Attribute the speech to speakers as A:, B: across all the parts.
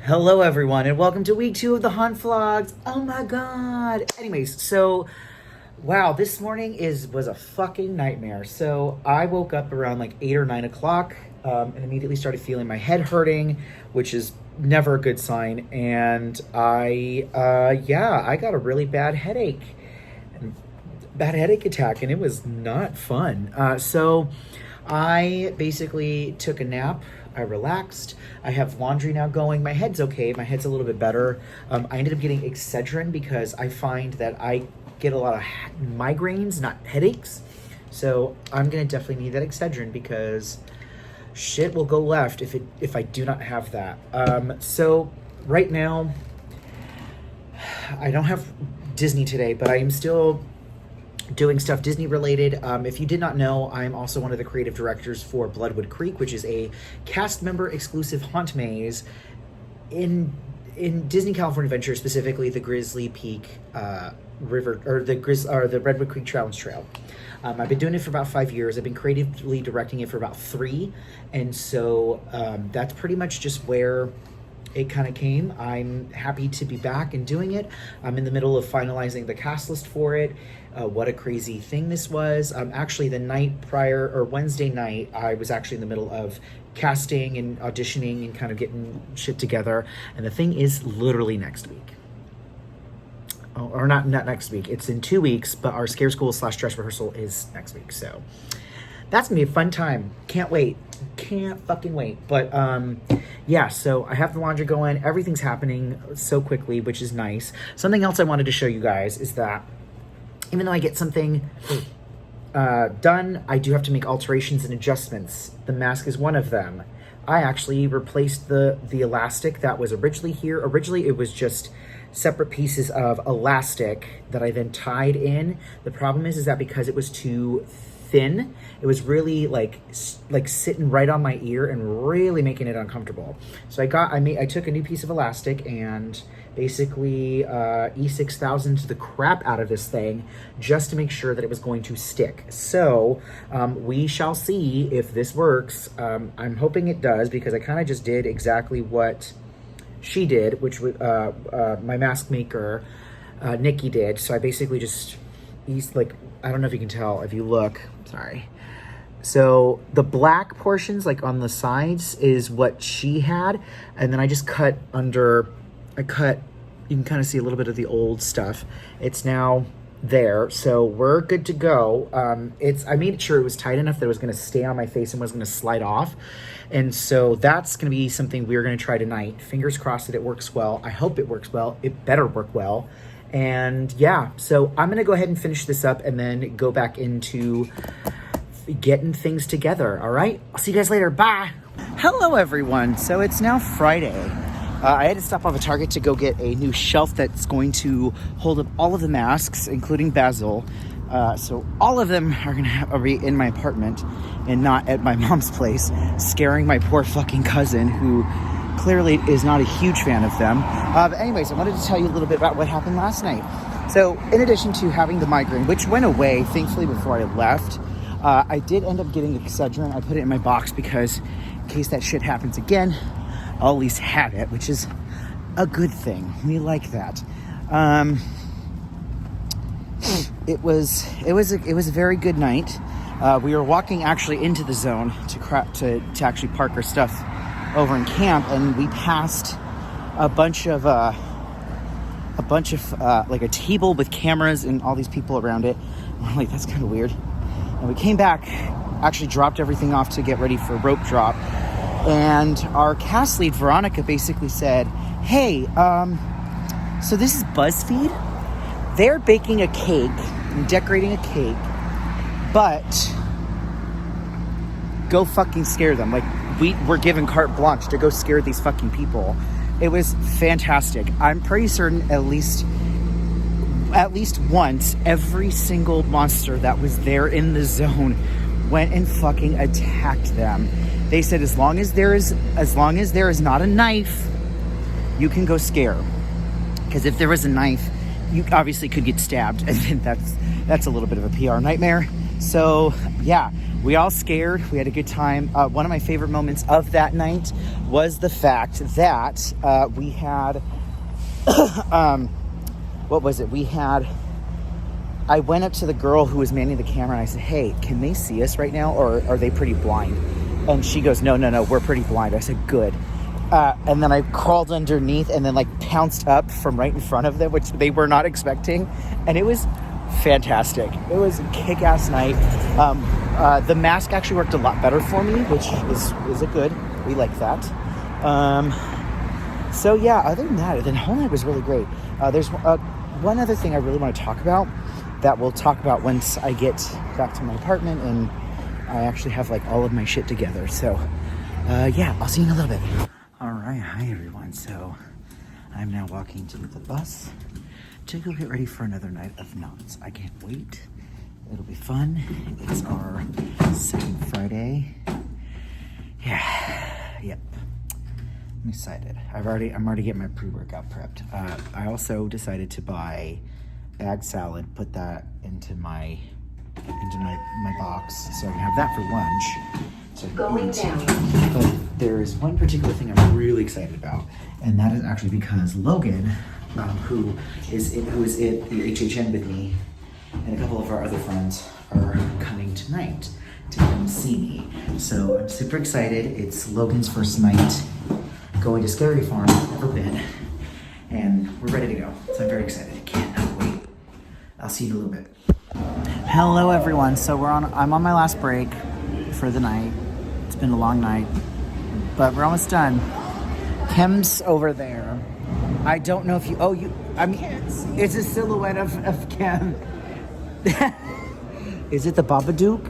A: Hello everyone and welcome to week 2 of the Haunt Vlogs. Oh my god. Anyways, so wow, this morning was a fucking nightmare. So I woke up around like 8 or 9 o'clock and immediately started feeling my head hurting, which is never a good sign. And I got a really bad headache attack, and it was not fun. So I basically took a nap. I relaxed. I have laundry now going. My head's okay. My head's a little bit better. I ended up getting Excedrin because I find that I get a lot of migraines, not headaches. So I'm going to definitely need that Excedrin because shit will go left if I do not have that. So right now, I don't have Disney today, but I am still doing stuff Disney related. If you did not know, I'm also one of the creative directors for Bloodwood Creek, which is a cast member exclusive haunt maze in Disney California Adventure, specifically the Grizzly Peak River, or the Redwood Creek Challenge Trail. I've been doing it for about 5 years. I've been creatively directing it for about 3, and so that's pretty much just where it kind of came. I'm happy to be back and doing it. I'm in the middle of finalizing the cast list for it. What a crazy thing this was. Actually, the night prior, or Wednesday night, I was actually in the middle of casting and auditioning and kind of getting shit together. And the thing is literally next week. Oh, or not next week. It's in 2 weeks, but our scare school / dress rehearsal is next week. So that's gonna be a fun time. Can't wait. Can't fucking wait. But yeah, so I have the laundry going. Everything's happening so quickly, which is nice. Something else I wanted to show you guys is that even though I get something done, I do have to make alterations and adjustments. The mask is one of them. I actually replaced the elastic that was originally here. Originally, it was just separate pieces of elastic that I then tied in. The problem is that because it was too thin, it was really like sitting right on my ear and really making it uncomfortable. So I took a new piece of elastic and basically E6000'd the crap out of this thing just to make sure that it was going to stick. So we shall see if this works. I'm hoping it does, because I kind of just did exactly what she did, which my mask maker Nikki did. So I basically just I don't know if you can tell if you look, sorry. So the black portions like on the sides is what she had. And then I just cut you can kind of see a little bit of the old stuff. It's now there. So we're good to go. I made sure it was tight enough that it was going to stay on my face and was going to slide off. And so that's going to be something we're going to try tonight. Fingers crossed that it works well. I hope it works well. It better work well. And yeah, so I'm going to go ahead and finish this up and then go back into getting things together. All right. I'll see you guys later. Bye. Hello, everyone. So it's now Friday. I had to stop off at Target to go get a new shelf that's going to hold up all of the masks, including Basil. So all of them are going to be in my apartment and not at my mom's place, scaring my poor fucking cousin, who clearly is not a huge fan of them. But anyways, I wanted to tell you a little bit about what happened last night. So in addition to having the migraine, which went away, thankfully, before I left, I did end up getting Excedrin. I put it in my box because in case that shit happens again, I'll at least have it, which is a good thing. We like that. It was a very good night. We were walking actually into the zone to actually park our stuff over in camp, and we passed a bunch of like a table with cameras and all these people around it. And we're like, that's kind of weird. And we came back, actually dropped everything off to get ready for rope drop. And our cast lead, Veronica, basically said, hey, so this is BuzzFeed. They're baking a cake and decorating a cake, but go fucking scare them. Like, we're given carte blanche to go scare these fucking people. It was fantastic. I'm pretty certain at least once, every single monster that was there in the zone went and fucking attacked them. They said as long as there is not a knife, you can go scare. Because if there was a knife, you obviously could get stabbed, and then that's a little bit of a PR nightmare. So yeah, we all scared. We had a good time. One of my favorite moments of that night was the fact that we had, what was it? I went up to the girl who was manning the camera and I said, hey, can they see us right now, or are they pretty blind? And she goes, no, we're pretty blind. I said, good. And then I crawled underneath and then like pounced up from right in front of them, which they were not expecting. And it was fantastic. It was a kick-ass night. The mask actually worked a lot better for me, which is a good. We like that. So yeah, other than that, the whole night was really great. There's one other thing I really want to talk about that we'll talk about once I get back to my apartment and I actually have like all of my shit together. So yeah, I'll see you in a little bit. All right, hi everyone. So I'm now walking to the bus to go get ready for another night of Knotts. I can't wait. It'll be fun. It's our second Friday. Yeah, yep. I'm excited. I'm already getting my pre-workout prepped. I also decided to buy bag salad, put that into my box so I can have that for lunch. So going down. But there is one particular thing I'm really excited about, and that is actually because Logan, who is at the HHN with me, and a couple of our other friends are coming tonight to come see me. So I'm super excited. It's Logan's first night going to Scary Farm. I've never been, and we're ready to go. So I'm very excited. I cannot wait. I'll see you in a little bit. Hello everyone. So I'm on my last break for the night. It's been a long night, but we're almost done. Kim's over there. I don't know if it's a silhouette of Kim. Is it the Babadook?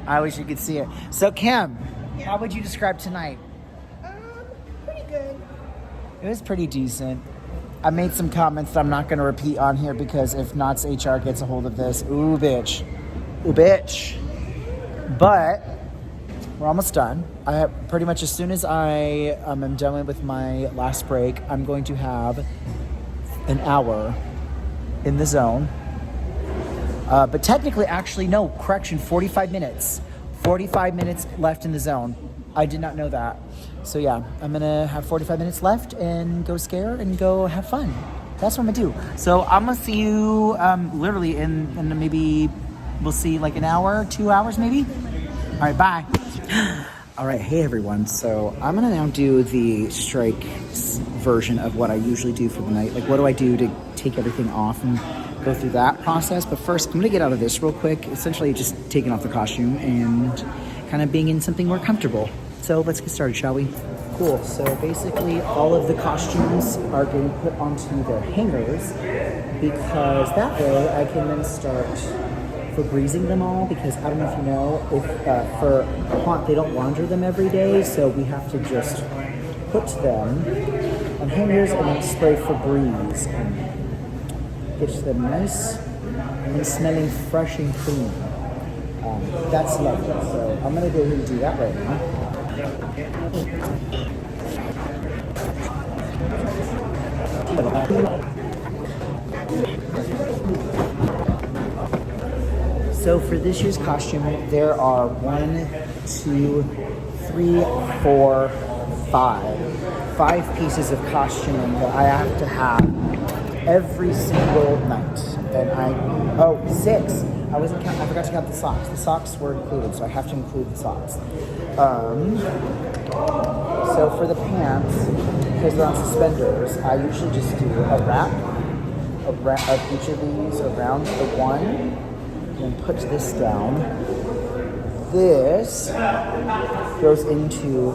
A: I wish you could see it. So Kim, how would you describe tonight?
B: Pretty good.
A: It was pretty decent. I made some comments that I'm not going to repeat on here because if Knott's HR gets a hold of this, ooh bitch. But we're almost done. I have pretty much as soon as I am done with my last break, I'm going to have an hour in the zone. But technically, actually, no, correction, 45 minutes. 45 minutes left in the zone. I did not know that. So yeah, I'm gonna have 45 minutes left and go scare and go have fun. That's what I'm gonna do. So I'm gonna see you literally in maybe, we'll see like an hour, 2 hours maybe. All right, bye. All right, hey everyone. So I'm gonna now do the strike version of what I usually do for the night. Like what do I do to take everything off and go through that process. But first, I'm gonna get out of this real quick. Essentially just taking off the costume and kind of being in something more comfortable. So let's get started, shall we? Cool, so basically all of the costumes are getting put onto their hangers because that way I can then start Febrezing them all, because I don't know if you know, if for Haunt they don't launder them every day, so we have to just put them on hangers and then spray Febreze and get them nice and smelling fresh and clean. That's lovely, so I'm gonna go ahead and do that right now. So for this year's costume, there are 1, 2, 3, 4, 5 pieces of costuming that I have to have every single night. And 6. I forgot to count the socks. The socks were included, so I have to include the socks. So for the pants, because they're on suspenders, I usually just do a wrap of each of these around the one, and then put this down. This goes into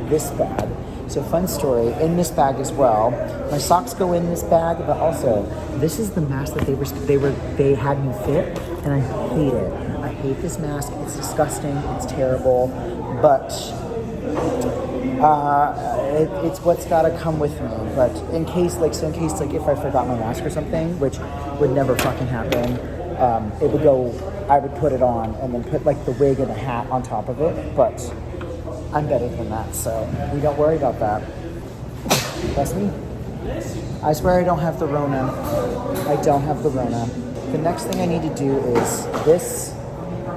A: this bag. So fun story, in this bag as well. My socks go in this bag, but also this is the mask that they had me fit, and I hate it. I hate this mask. It's disgusting. It's terrible. But it's what's got to come with me. But in case if I forgot my mask or something, which would never fucking happen, I would put it on and then put like the wig and the hat on top of it. But I'm better than that, so we don't worry about that. That's me. I swear I don't have the Rona. I don't have the Rona. the next thing I need to do is this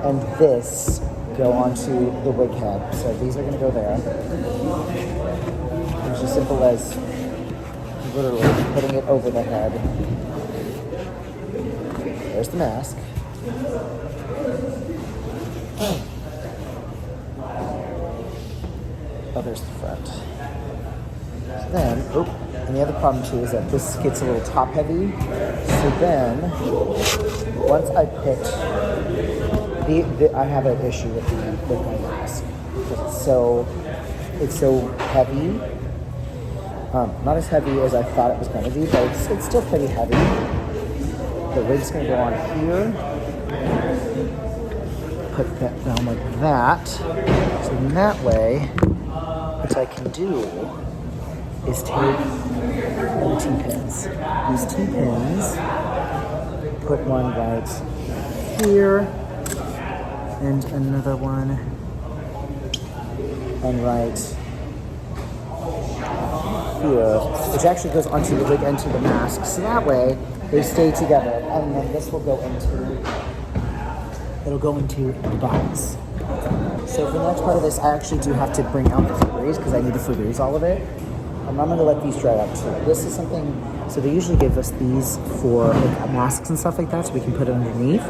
A: and this go onto the wig head. So these are going to go there. It's as simple as literally putting it over the head. There's the mask. Oh, there's the front. So then, and the other problem too is that this gets a little top heavy. So then, once I put I have an issue with my mask because it's so heavy. Not as heavy as I thought it was going to be, but it's still pretty heavy. The wig's going to go on here. Put that down like that. So in that way, what I can do is take the T-pins. These T-pins, put one right here, and another one on right here, which actually goes onto the wig and to the mask. So that way, they stay together, and then this will go into the box. So for the next part of this, I actually do have to bring out the Febreze because I need to Febreze all of it. And I'm going to let these dry up too. This is something, so they usually give us these for like masks and stuff like that so we can put it underneath.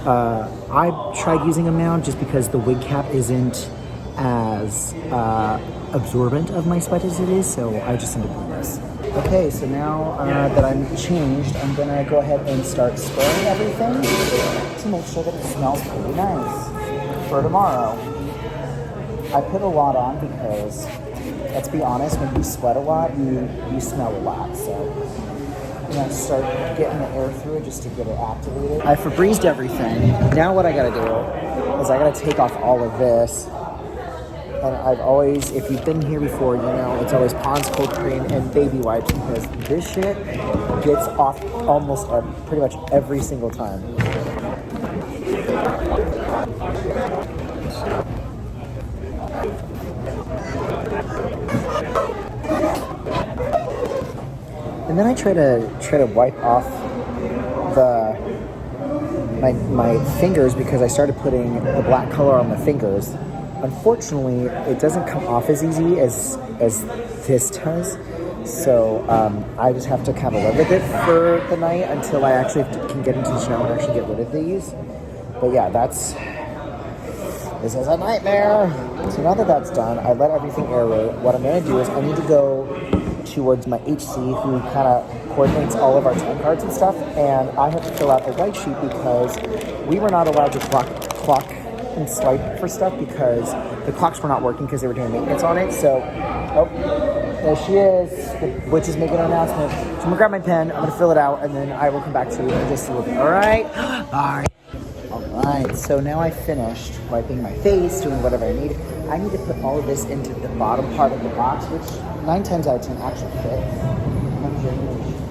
A: I tried using them now just because the wig cap isn't as absorbent of my sweat as it is, so I just ended up doing this. Okay, so now that I'm changed, I'm going to go ahead and start spraying everything to make sure that it smells pretty nice for tomorrow. I put a lot on because, let's be honest, when you sweat a lot, you smell a lot. So I'm going to start getting the air through it just to get it activated. I Febrezed everything. Now what I got to do is I got to take off all of this. And I've always, if you've been here before, you know, it's always Pond's cold cream and baby wipes because this shit gets off almost pretty much every single time. And then I try to wipe off my fingers because I started putting the black color on my fingers. Unfortunately, it doesn't come off as easy as this does. So I just have to kind of live with it for the night until I actually can get into the shower and actually get rid of these. But yeah, this is a nightmare. So now that that's done, I let everything aerate. What I'm going to do is I need to go towards my HC who kind of coordinates all of our time cards and stuff. And I have to fill out a white sheet because we were not allowed to clock and swipe for stuff because the clocks were not working because they were doing maintenance on it. So, there she is, which is making an announcement. So I'm going to grab my pen, I'm going to fill it out, and then I will come back to you in just a little bit. All right? All right, so now I finished wiping my face, doing whatever I need. I need to put all of this into the bottom part of the box, which 9 times out of 10 actually fits.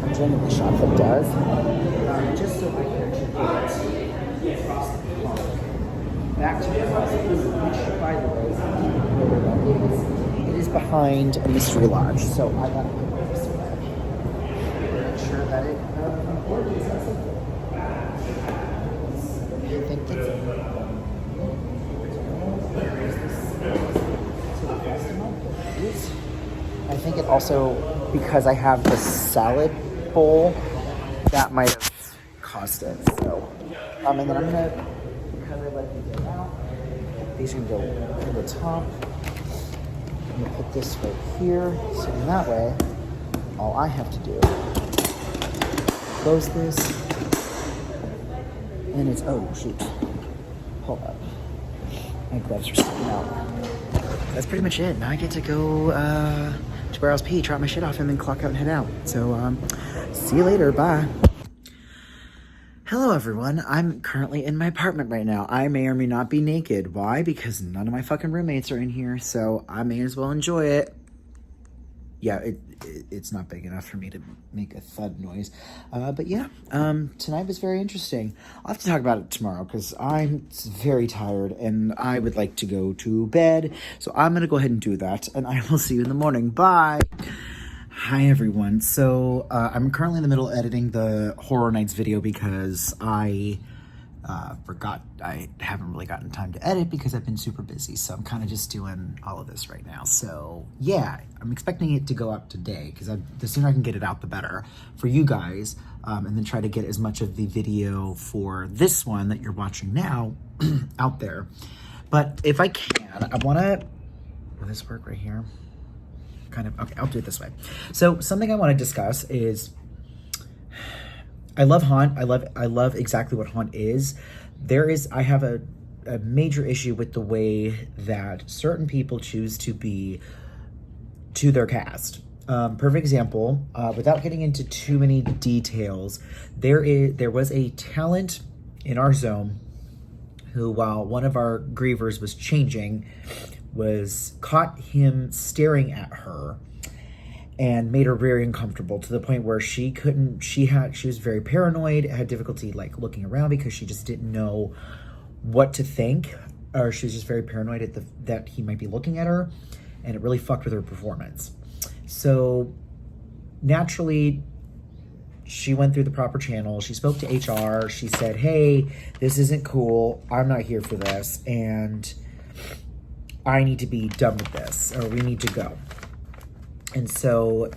A: I'm genuinely shocked that it does. Just so I can actually get it across the collar. Back to the house, which, by the way, it is behind a mystery lodge, so I gotta put this away. Make sure that it works. I think that's it. I think it also, because I have the salad bowl, that might have caused it. So, and then I'm gonna, because I let these go out, these are gonna go to the top. I'm gonna put this right here, so in that way, all I have to do, close this, and it's, oh shoot, hold up, my gloves are sticking out. That's pretty much it. Now I get to go to Warehouse P, drop my shit off, and then clock out and head out. So, see you later, bye. Hello everyone, I'm currently in my apartment right now. I may or may not be naked. Why? Because none of my fucking roommates are in here, so I may as well enjoy it. Yeah, it's not big enough for me to make a thud noise. But yeah, tonight was very interesting. I'll have to talk about it tomorrow because I'm very tired and I would like to go to bed. So I'm going to go ahead and do that, and I will see you in the morning. Bye! Hi everyone. So I'm currently in the middle of editing the Horror Nights video because I forgot I haven't really gotten time to edit because I've been super busy. So I'm kind of just doing all of this right now. So yeah, I'm expecting it to go out today because the sooner I can get it out, the better for you guys. And then try to get as much of the video for this one that you're watching now out there. But if I can, I want to, will this work right here? Kind of, okay, I'll do it this way. So something I want to discuss is, I love haunt. I love exactly what haunt is. I have a major issue with the way that certain people choose to be to their cast. Perfect example, without getting into too many details, there was a talent in our zone who, while one of our grievers was changing, was caught him staring at her and made her very uncomfortable to the point where she was very paranoid, had difficulty like looking around because she just didn't know what to think, or she was just very paranoid at that he might be looking at her, and it really fucked with her performance. So naturally, she went through the proper channel. She spoke to HR. She said, hey, this isn't cool. I'm not here for this. And I need to be done with this, or we need to go. And so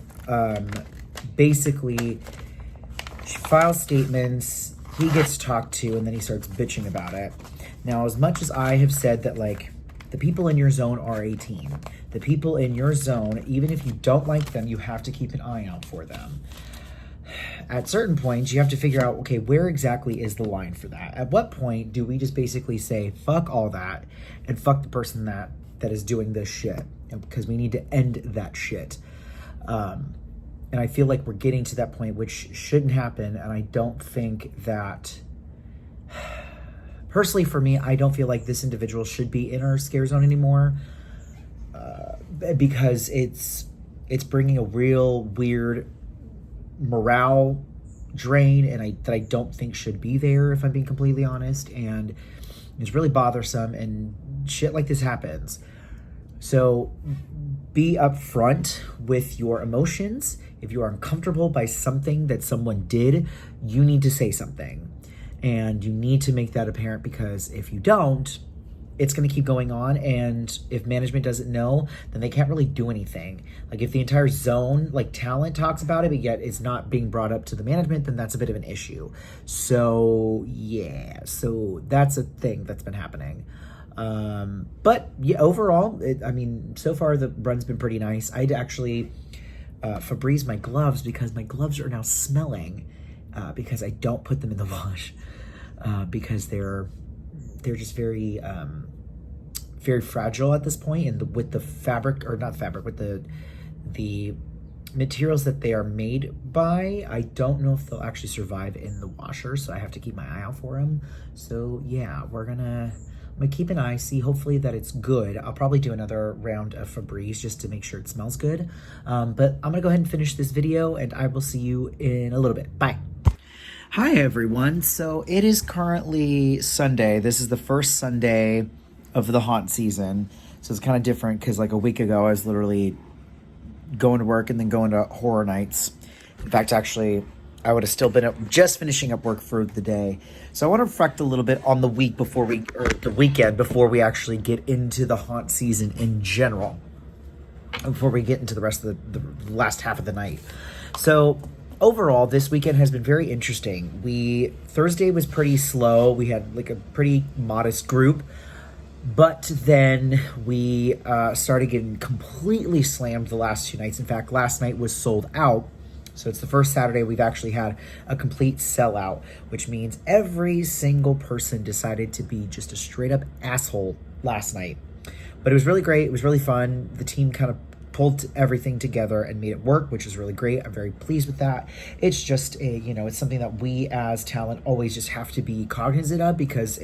A: basically, she files statements, he gets talked to, and then he starts bitching about it. Now, as much as I have said that, like, the people in your zone are a team. The people in your zone, even if you don't like them, you have to keep an eye out for them. At certain points, you have to figure out, okay, where exactly is the line for that? At what point do we just basically say, fuck all that, and fuck the person that is doing this shit? Because we need to end that shit. And I feel like we're getting to that point, which shouldn't happen, and I don't think that... Personally, for me, I don't feel like this individual should be in our scare zone anymore, because it's bringing a real weird morale drain, and that I don't think should be there, if I'm being completely honest, and it's really bothersome, and shit like this happens. So be upfront with your emotions. If you are uncomfortable by something that someone did, you need to say something. And you need to make that apparent, because if you don't, it's going to keep going on. And if management doesn't know, then they can't really do anything. Like if the entire zone, like talent talks about it, but yet it's not being brought up to the management, then that's a bit of an issue. So yeah, so that's a thing that's been happening. But yeah, overall, so far the run's been pretty nice. I'd actually Febreze my gloves because my gloves are now smelling, because I don't put them in the wash, because they're just very very fragile at this point, and with the fabric, or not fabric, with the materials that they are made by, I don't know if they'll actually survive in the washer, so I have to keep my eye out for them. So yeah, I'm gonna keep an eye, see hopefully that it's good. I'll probably do another round of Febreze just to make sure it smells good. But I'm gonna go ahead and finish this video, and I will see you in a little bit. Bye. Hi everyone. So it is currently Sunday. This is the first Sunday of the haunt season. So it's kind of different because like a week ago I was literally going to work and then going to Horror Nights. In fact, actually, I would have still been just finishing up work for the day. So I want to reflect a little bit on the weekend before we actually get into the haunt season in general, before we get into the rest of the last half of the night. So overall, this weekend has been very interesting. Thursday was pretty slow. We had like a pretty modest group, but then we started getting completely slammed the last two nights. In fact, last night was sold out. So it's the first Saturday we've actually had a complete sellout, which means every single person decided to be just a straight up asshole last night. But it was really great. It was really fun. The team kind of pulled everything together and made it work, which is really great. I'm very pleased with that. It's just it's something that we as talent always just have to be cognizant of, because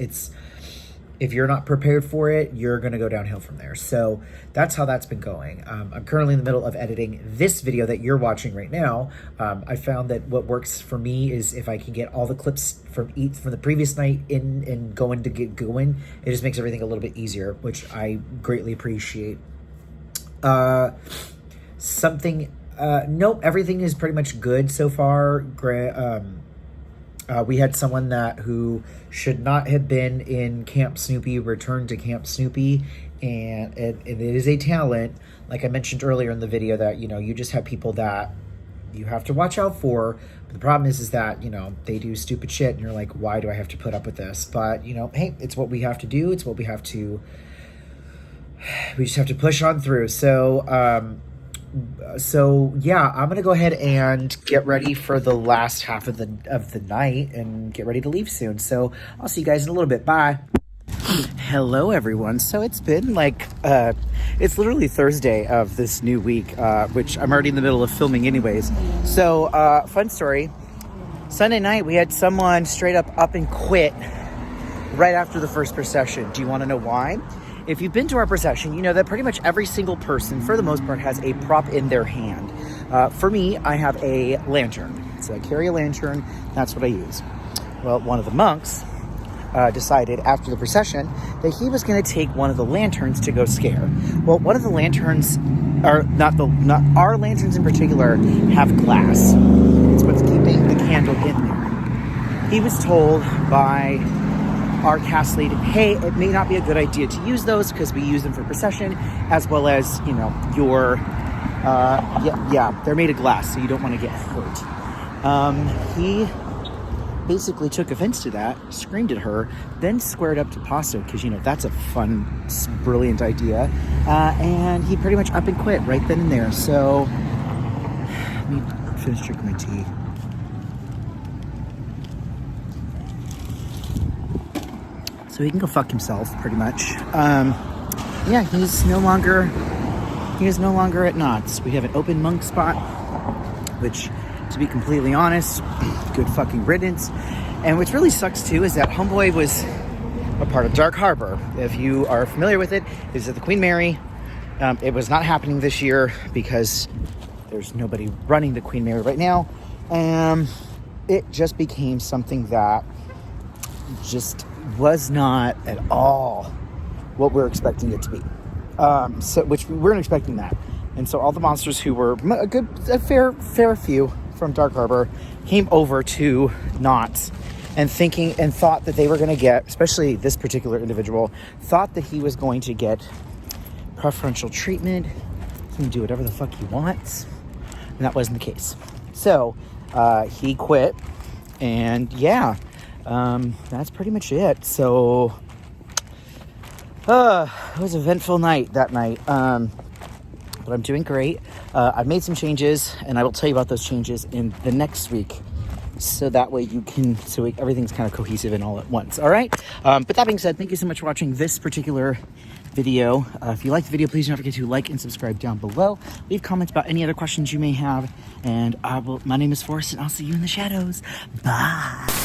A: if you're not prepared for it, you're going to go downhill from there. So that's how that's been going. I'm currently in the middle of editing this video that you're watching right now. I found that what works for me is if I can get all the clips from the previous night in and get going, it just makes everything a little bit easier, which I greatly appreciate. Something Nope, everything is pretty much good so far. We had someone who should not have been in Camp Snoopy return to Camp Snoopy, and it is a talent. Like I mentioned earlier in the video, that you just have people that you have to watch out for. But the problem is that they do stupid shit, and you're like, why do I have to put up with this? But hey, it's what we have to do. It's what we have to. We just have to push on through. So yeah, I'm gonna go ahead and get ready for the last half of the night and get ready to leave soon. So I'll see you guys in a little bit. Bye. Hello everyone. So it's been it's literally Thursday of this new week, which I'm already in the middle of filming anyways. So fun story. Sunday night we had someone straight up and quit right after the first procession. Do you want to know why? If you've been to our procession, you know that pretty much every single person, for the most part, has a prop in their hand. For me, I have a lantern. So I carry a lantern. That's what I use. Well, one of the monks decided after the procession that he was going to take one of the lanterns to go scare. Well, one of the lanterns, or not our lanterns in particular, have glass. It's what's keeping the candle in there. He was told by our cast lead, hey, it may not be a good idea to use those because we use them for procession, as well as they're made of glass, so you don't want to get hurt. He basically took offense to that, screamed at her, then squared up to Pasto because that's a fun, brilliant idea, and he pretty much up and quit right then and there. So let me finish drinking my tea. So he can go fuck himself, pretty much. Yeah, he's no longer at Knott's. We have an open monk spot, which, to be completely honest, good fucking riddance. And what really sucks too is that Homeboy was a part of Dark Harbor. If you are familiar with it, it's at the Queen Mary. It was not happening this year because there's nobody running the Queen Mary right now. It just became something that just was not at all what we're expecting it to be. Which we weren't expecting that. And so all the monsters who were a fair few from Dark Harbor came over to Knott and thought that they were going to get, especially this particular individual, thought that he was going to get preferential treatment. He's going to do whatever the fuck he wants. And that wasn't the case. So he quit. And yeah, that's pretty much it. So it was an eventful night that night. But I'm doing great. I've made some changes, and I will tell you about those changes in the next week. So that way everything's kind of cohesive and all at once. All right. But that being said, thank you so much for watching this particular video. If you liked the video, please don't forget to like and subscribe down below. Leave comments about any other questions you may have. And my name is Forrest, and I'll see you in the shadows. Bye.